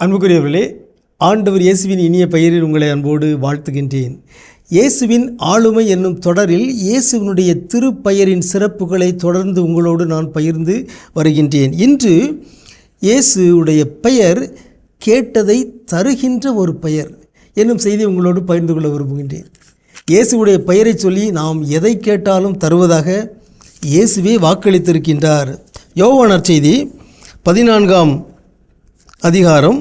அன்புக்குரியவர்களே, ஆண்டவர் இயேசுவின் இனிய பெயரில் உங்களை அன்போடு வாழ்த்துகின்றேன். இயேசுவின் ஆளுமை என்னும் தொடரில் இயேசுவினுடைய திருப்பெயரின் சிறப்புகளை தொடர்ந்து உங்களோடு நான் பகிர்ந்து வருகின்றேன். இன்று இயேசுடைய பெயர் கேட்டதை தருகின்ற ஒரு பெயர் என்னும் செய்தி உங்களோடு பகிர்ந்து கொள்ள விரும்புகின்றேன். இயேசுடைய பெயரை சொல்லி நாம் எதை கேட்டாலும் தருவதாக இயேசுவே வாக்களித்திருக்கின்றார். யோவான் நற்செய்தி 14ஆம் அதிகாரம்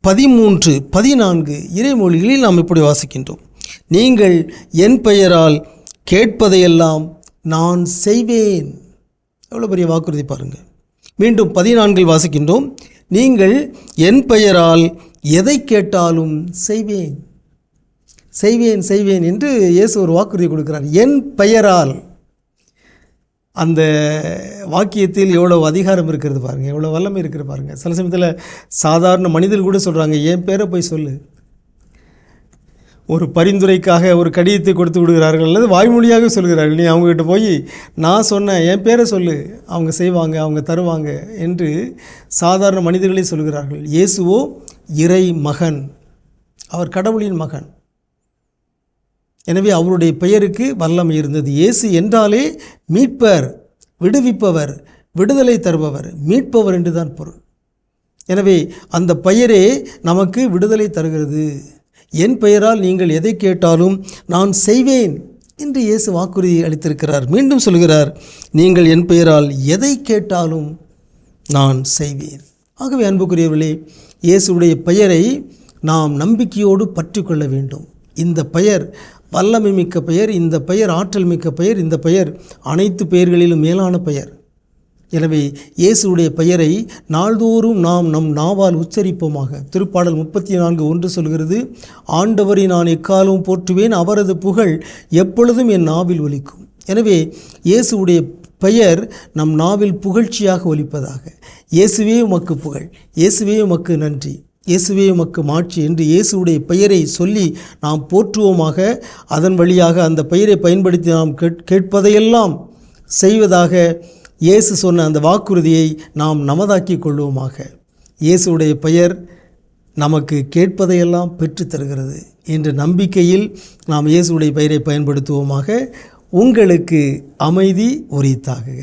13-14 இறைமொழிகளில் நாம் இப்படி வாசிக்கின்றோம். நீங்கள் என் பெயரால் கேட்பதையெல்லாம் நான் செய்வேன். எவ்வளோ பெரிய வாக்குறுதி பாருங்கள். மீண்டும் 14 வாசிக்கின்றோம். நீங்கள் என் பெயரால் எதை கேட்டாலும் செய்வேன் செய்வேன் செய்வேன் என்று இயேசு ஒரு வாக்குறுதி கொடுக்கிறார். என் பெயரால். அந்த வாக்கியத்தில் எவ்வளோ அதிகாரம் இருக்கிறது பாருங்கள், எவ்வளோ வல்லமை இருக்கிறது பாருங்கள். சில சமயத்தில் சாதாரண மனிதர்கள் கூட சொல்கிறாங்க, என் பேரை போய் சொல்லு. ஒரு பரிந்துரைக்காக ஒரு கடிதத்தை கொடுத்து விடுகிறார்கள், அல்லது வாய்மொழியாக சொல்கிறார்கள். நீ அவங்ககிட்ட போய் நான் சொன்னேன், என் பேரை சொல்லு, அவங்க செய்வாங்க, அவங்க தருவாங்க என்று சாதாரண மனிதர்களே சொல்கிறார்கள். இயேசுவோ இறை மகன், அவர் கடவுளின் மகன். எனவே அவருடைய பெயருக்கு வல்லமை இருந்தது. இயேசு என்றாலே மீட்பர், விடுவிப்பவர், விடுதலை தருபவர், மீட்பவர் என்று தான் பொருள். எனவே அந்த பெயரே நமக்கு விடுதலை தருகிறது. என் பெயரால் நீங்கள் எதை கேட்டாலும் நான் செய்வேன் என்று இயேசு வாக்குறுதி அளித்திருக்கிறார். மீண்டும் சொல்கிறார், நீங்கள் என் பெயரால் எதை கேட்டாலும் நான் செய்வேன். ஆகவே அன்புக்குரியவர்களே, இயேசுடைய பெயரை நாம் நம்பிக்கையோடு பற்றி கொள்ள வேண்டும். இந்த பெயர் வல்லமை மிக்க பெயர், இந்த பெயர் ஆற்றல் மிக்க பெயர், இந்த பெயர் அனைத்து பெயர்களிலும் மேலான பெயர். எனவே இயேசுடைய பெயரை நாள்தோறும் நாம் நம் நாவால் உச்சரிப்போமாக. திருப்பாடல் 34:1 சொல்கிறது, ஆண்டவரை நான் எக்காலம் போற்றுவேன், அவரது புகழ் எப்பொழுதும் என் நாவில் ஒலிக்கும். எனவே இயேசுடைய பெயர் நம் நாவில் புகழ்ச்சியாக ஒலிப்பதாக. இயேசுவே உமக்கு புகழ், இயேசுவே உமக்கு நன்றி, இயேசுவே உமக்கு மாட்சி என்று இயேசுடைய பெயரை சொல்லி நாம் போற்றுவோமாக. அதன் வழியாக அந்த பெயரை பயன்படுத்தி நாம் கேட்பதையெல்லாம் செய்வதாக இயேசு சொன்ன அந்த வாக்குறுதியை நாம் நமதாக்கி கொள்வோமாக. இயேசுடைய பெயர் நமக்கு கேட்பதையெல்லாம் பெற்றுத்தருகிறது என்ற நம்பிக்கையில் நாம் இயேசுடைய பெயரை பயன்படுத்துவோமாக. உங்களுக்கு அமைதி உரித்தாகுக.